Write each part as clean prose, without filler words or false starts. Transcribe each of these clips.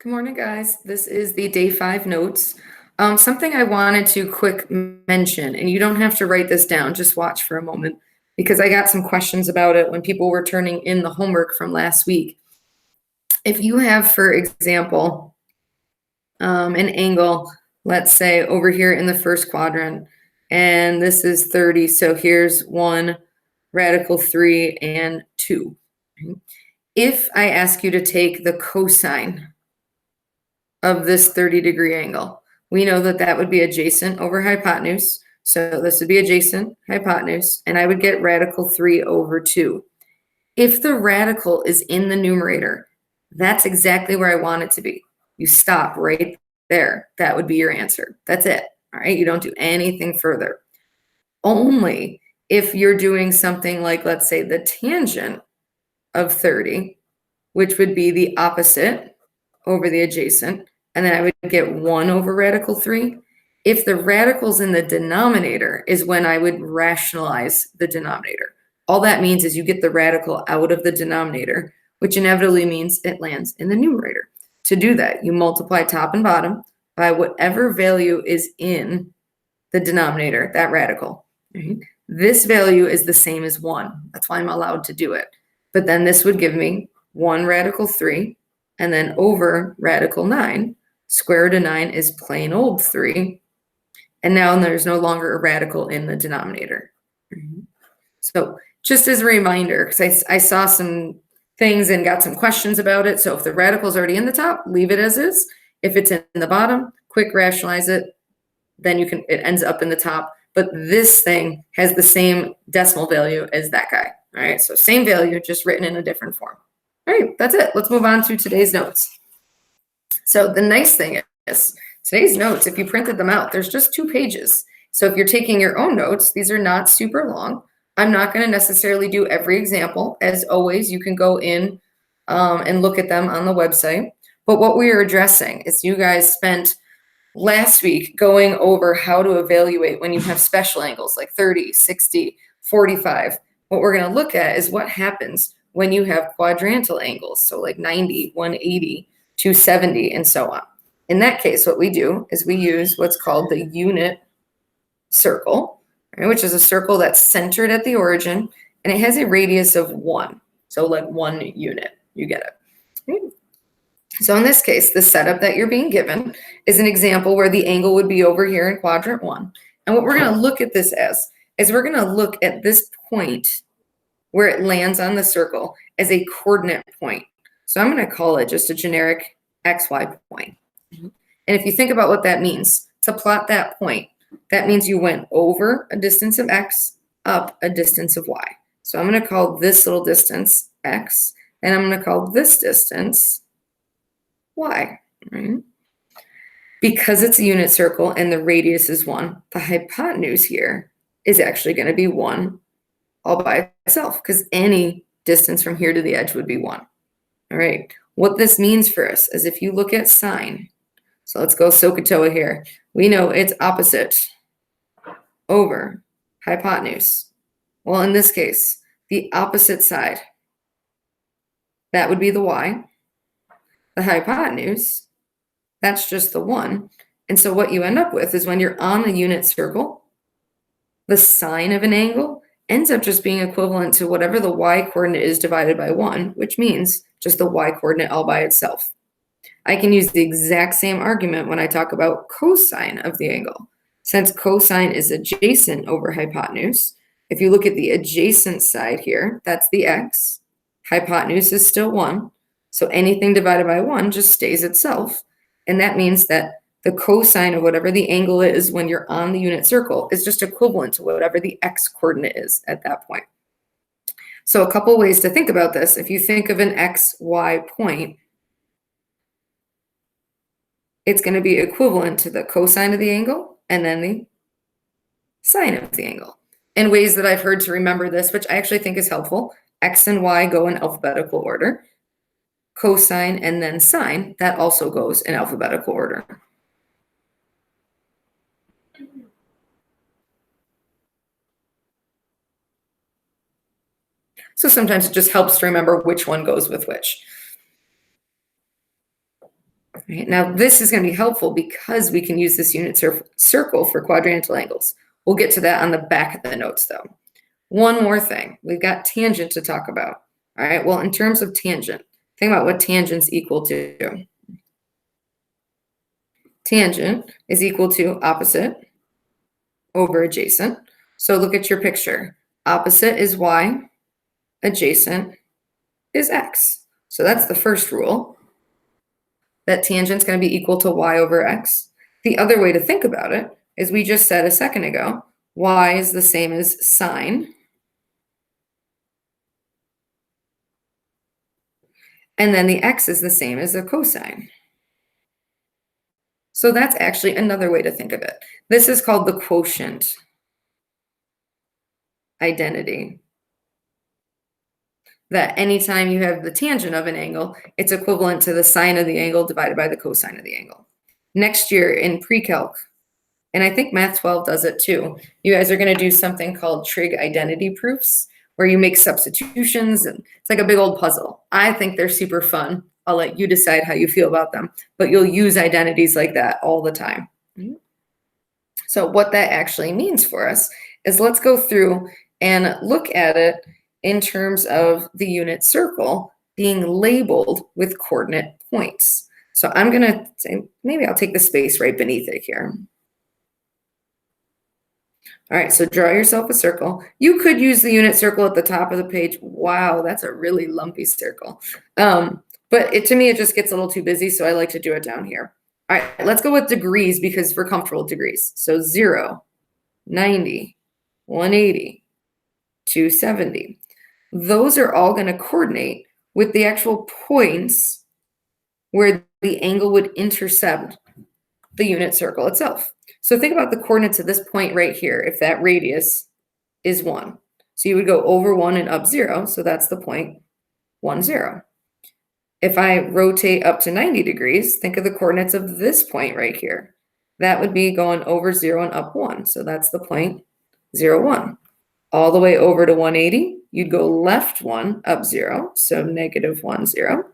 Good morning, guys. This is the day 5 notes. Something I wanted to quick mention, and you don't have to write this down, just watch for a moment, because I got some questions about it when people were turning in the homework from last week. If you have, for example, an angle, let's say over here in the first quadrant, and this is 30, so here's 1, radical 3, and 2. If I ask you to take the cosine of this 30-degree angle, we know that that would be adjacent over hypotenuse. So this would be adjacent, hypotenuse, and I would get radical 3 over 2. If the radical is in the numerator, that's exactly where I want it to be. You stop right there. That would be your answer. That's it. All right. You don't do anything further. Only if you're doing something like, let's say, the tangent of 30, which would be the opposite over the adjacent, and then I would get 1 over radical 3. If the radical's in the denominator is when I would rationalize the denominator. All that means is you get the radical out of the denominator, which inevitably means it lands in the numerator. To do that, you multiply top and bottom by whatever value is in the denominator, that radical. Right? This value is the same as 1. That's why I'm allowed to do it. But then this would give me 1 radical 3, and then over radical 9. Square root of 9 is plain old 3. And now there's no longer a radical in the denominator. So just as a reminder, because I saw some things and got some questions about it. So if the radical is already in the top, leave it as is. If it's in the bottom, quick rationalize it. Then it ends up in the top. But this thing has the same decimal value as that guy. All right, so same value, just written in a different form. All right, that's it. Let's move on to today's notes. So the nice thing is, today's notes, if you printed them out, there's just 2 pages. So if you're taking your own notes, these are not super long. I'm not going to necessarily do every example. As always, you can go in and look at them on the website. But what we are addressing is you guys spent last week going over how to evaluate when you have special angles like 30, 60, 45. What we're going to look at is what happens when you have quadrantal angles. So like 90, 180, 270, and so on. In that case, what we do is we use what's called the unit circle, right, which is a circle that's centered at the origin, and it has a radius of 1. So like 1 unit, you get it. Okay. So in this case, the setup that you're being given is an example where the angle would be over here in quadrant 1. And what we're going to look at this as is we're going to look at this point where it lands on the circle as a coordinate point. So I'm going to call it just a generic XY point. And if you think about what that means, to plot that point, that means you went over a distance of X, up a distance of Y. So I'm going to call this little distance X, and I'm going to call this distance Y. Right? Because it's a unit circle and the radius is 1, the hypotenuse here is actually going to be 1 all by itself, because any distance from here to the edge would be 1. All right. What this means for us is if you look at sine, so let's go SOHCAHTOA here. We know it's opposite over hypotenuse. Well, in this case, the opposite side, that would be the y. The hypotenuse, that's just the 1. And so what you end up with is when you're on the unit circle, the sine of an angle ends up just being equivalent to whatever the y coordinate is divided by 1, which means just the y coordinate all by itself. I can use the exact same argument when I talk about cosine of the angle. Since cosine is adjacent over hypotenuse, if you look at the adjacent side here, that's the x. Hypotenuse is still 1. So anything divided by 1 just stays itself. And that means that the cosine of whatever the angle is when you're on the unit circle is just equivalent to whatever the x coordinate is at that point. So a couple ways to think about this. If you think of an xy point, it's going to be equivalent to the cosine of the angle and then the sine of the angle. In ways that I've heard to remember this, which I actually think is helpful, x and y go in alphabetical order. Cosine and then sine, that also goes in alphabetical order. So sometimes it just helps to remember which one goes with which. Right, now this is going to be helpful because we can use this unit circle for quadrantal angles. We'll get to that on the back of the notes though. One more thing, we've got tangent to talk about. All right, well, in terms of tangent, think about what tangent's equal to. Tangent is equal to opposite over adjacent. So look at your picture. Opposite is y, adjacent is x. So that's the first rule, that tangent's going to be equal to y over x. The other way to think about it is we just said a second ago, y is the same as sine, and then the x is the same as the cosine. So that's actually another way to think of it. This is called the quotient identity. That anytime you have the tangent of an angle, it's equivalent to the sine of the angle divided by the cosine of the angle. Next year in pre-calc, and I think Math 12 does it too, you guys are going to do something called trig identity proofs, where you make substitutions, and it's like a big old puzzle. I think they're super fun. I'll let you decide how you feel about them, but you'll use identities like that all the time. So what that actually means for us is, let's go through and look at it in terms of the unit circle being labeled with coordinate points. So I'm going to say, maybe I'll take the space right beneath it here. All right, so draw yourself a circle. You could use the unit circle at the top of the page. Wow, that's a really lumpy circle. But to me, it just gets a little too busy, so I like to do it down here. All right, let's go with degrees because we're comfortable with degrees. So 0, 90, 180, 270. Those are all going to coordinate with the actual points where the angle would intercept the unit circle itself. So think about the coordinates of this point right here, if that radius is 1. So you would go over 1 and up 0, so that's the point 1, 0. If I rotate up to 90 degrees, think of the coordinates of this point right here. That would be going over 0 and up 1, so that's the point 0, 1. All the way over to 180, you'd go left 1, up 0, so negative 1, 0.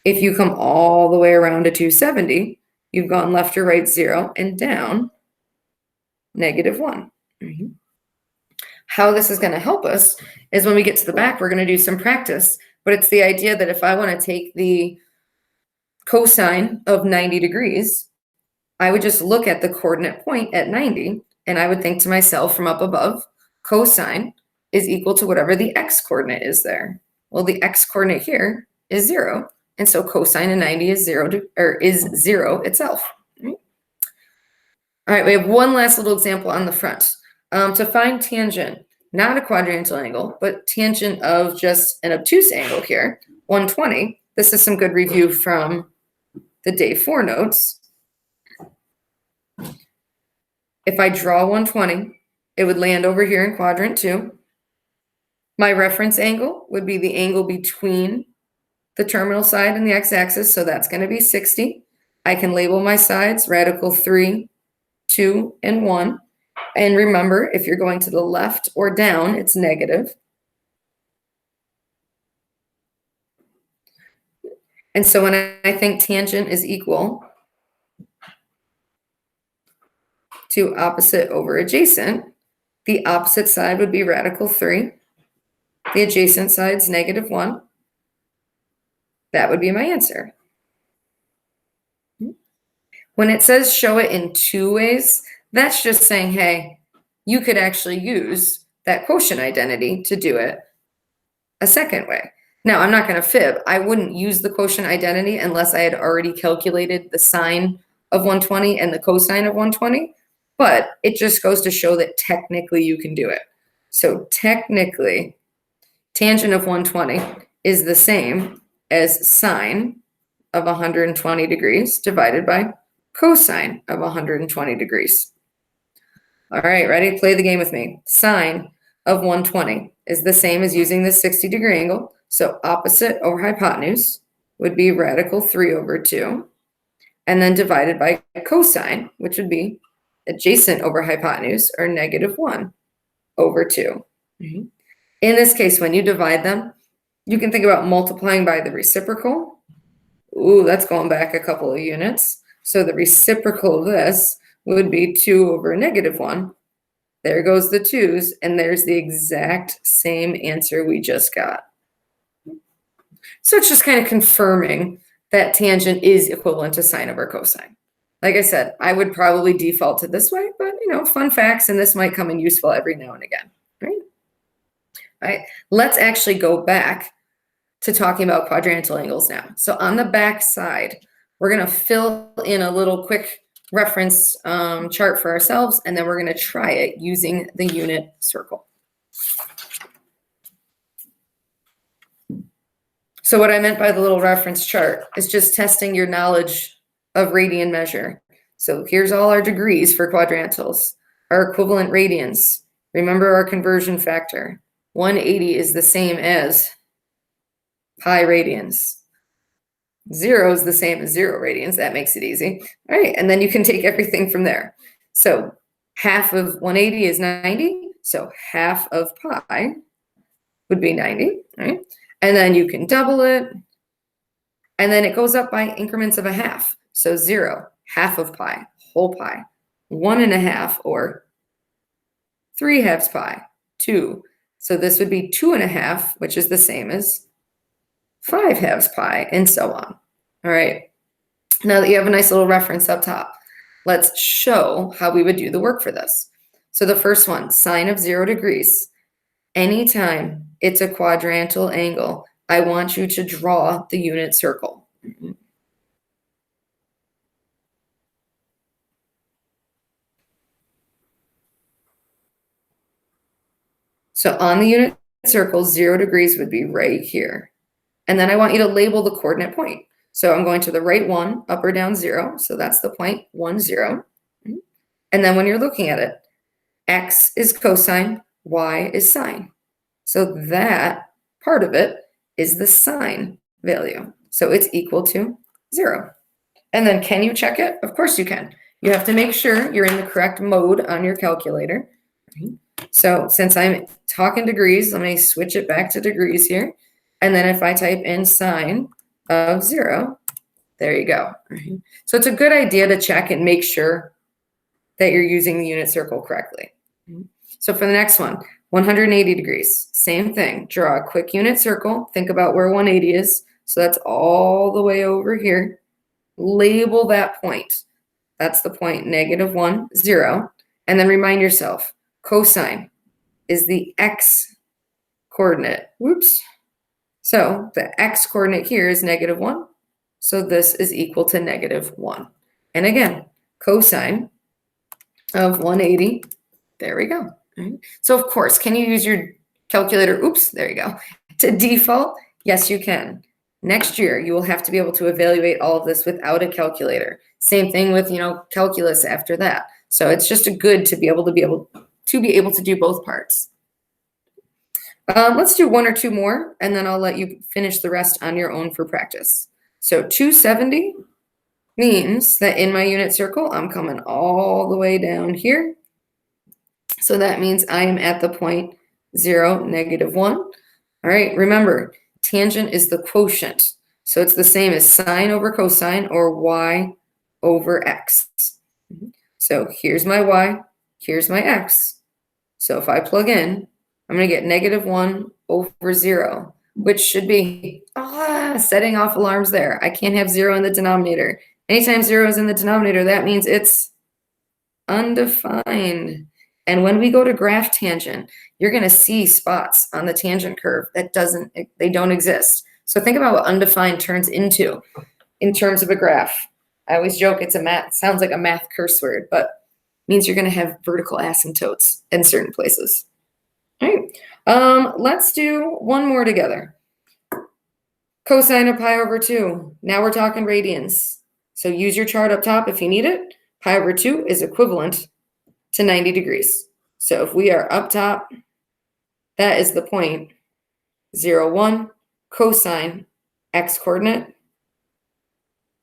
If you come all the way around to 270, you've gone left or right 0 and down negative 1. How this is going to help us is when we get to the back, we're going to do some practice, but it's the idea that if I want to take the cosine of 90 degrees, I would just look at the coordinate point at 90, and I would think to myself from up above, cosine is equal to whatever the x coordinate is there. Well, the x coordinate here is 0, and so cosine of 90 is 0 itself. All right, we have one last little example on the front. To find tangent, not a quadrantal angle, but tangent of just an obtuse angle here, 120. This is some good review from the day 4 notes. If I draw 120, it would land over here in quadrant 2. My reference angle would be the angle between the terminal side and the x-axis, so that's going to be 60. I can label my sides radical 3, 2, and 1. And remember, if you're going to the left or down, it's negative. And so when I think tangent is equal to opposite over adjacent, the opposite side would be radical 3. The adjacent side's negative 1. That would be my answer. When it says show it in 2 ways, that's just saying, hey, you could actually use that quotient identity to do it a second way. Now, I'm not going to fib. I wouldn't use the quotient identity unless I had already calculated the sine of 120 and the cosine of 120, but it just goes to show that technically you can do it. So technically, tangent of 120 is the same as sine of 120 degrees divided by cosine of 120 degrees. All right, ready? Play the game with me. Sine of 120 is the same as using this 60-degree angle. So opposite over hypotenuse would be radical 3 over 2, and then divided by cosine, which would be adjacent over hypotenuse, or negative 1 over 2. In this case, when you divide them, you can think about multiplying by the reciprocal, Ooh, that's going back a couple of units. So the reciprocal of this would be 2 over -1. There goes the 2's, and there's the exact same answer we just got. So it's just kind of confirming that tangent is equivalent to sine over cosine. Like I said, I would probably default to this way, but fun facts, and this might come in useful every now and again, right? All right, let's actually go back to talking about quadrantal angles now. So on the back side, we're going to fill in a little quick reference chart for ourselves, and then we're going to try it using the unit circle. So what I meant by the little reference chart is just testing your knowledge of radian measure. So here's all our degrees for quadrantals, our equivalent radians. Remember our conversion factor. 180 is the same as pi radians. 0 is the same as 0 radians. That makes it easy. All right, and then you can take everything from there. So half of 180 is 90. So half of pi would be 90, right? And then you can double it. And then it goes up by increments of a half. So 0, half of pi, whole pi, 1.5, or 3/2 pi, 2. So this would be 2.5, which is the same as 5/2 pi, and so on. All right. Now that you have a nice little reference up top, let's show how we would do the work for this. So the first one, sine of 0 degrees. Anytime it's a quadrantal angle, I want you to draw the unit circle. So on the unit circle, 0 degrees would be right here. And then I want you to label the coordinate point. So I'm going to the right 1, up or down 0. So that's the point, 1, 0. And then when you're looking at it, x is cosine, y is sine. So that part of it is the sine value. So it's equal to 0. And then can you check it? Of course you can. You have to make sure you're in the correct mode on your calculator. So since I'm talking degrees, let me switch it back to degrees here. And then if I type in sine of 0, there you go. So it's a good idea to check and make sure that you're using the unit circle correctly. So for the next one, 180 degrees, same thing. Draw a quick unit circle. Think about where 180 is. So that's all the way over here. Label that point. That's the point, -1, 0. And then remind yourself, cosine is the x coordinate. Whoops. So the x coordinate here is -1. So this is equal to -1. And again, cosine of 180, there we go. So of course, can you use your calculator? Oops, there you go. To default, yes, you can. Next year, you will have to be able to evaluate all of this without a calculator. Same thing with, calculus after that. So it's just good to be able to do both parts. Let's do 1 or 2 more, and then I'll let you finish the rest on your own for practice. So 270 means that in my unit circle, I'm coming all the way down here. So that means I am at the point 0, -1. All right, remember, tangent is the quotient. So it's the same as sine over cosine, or y over x. So here's my y, here's my x. So if I plug in, I'm going to get -1 over 0, which should be setting off alarms there. I can't have 0 in the denominator. Anytime 0 is in the denominator, that means it's undefined. And when we go to graph tangent, you're going to see spots on the tangent curve that they don't exist. So think about what undefined turns into in terms of a graph. I always joke sounds like a math curse word, but means you're going to have vertical asymptotes in certain places. All right, let's do one more together. Cosine of pi over 2. Now we're talking radians. So use your chart up top if you need it. Pi over 2 is equivalent to 90 degrees. So if we are up top, that is the point 0, 1, cosine x coordinate,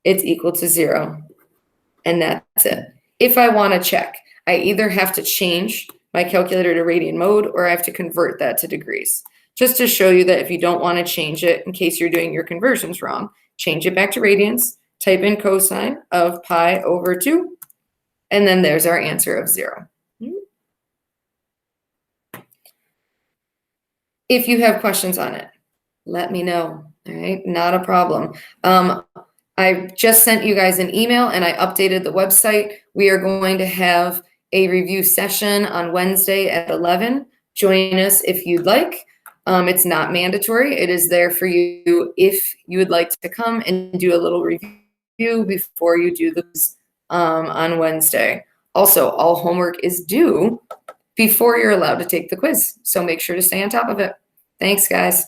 it's equal to 0. And that's it. If I want to check, I either have to change my calculator to radian mode, or I have to convert that to degrees. Just to show you that if you don't want to change it, in case you're doing your conversions wrong, change it back to radians, type in cosine of pi over 2, and then there's our answer of 0. If you have questions on it, let me know. All right, not a problem. I just sent you guys an email and I updated the website. We are going to have a review session on Wednesday at 11. Join us if you'd like. It's not mandatory. It is there for you if you would like to come and do a little review before you do this on Wednesday. Also, all homework is due before you're allowed to take the quiz. So make sure to stay on top of it. Thanks, guys.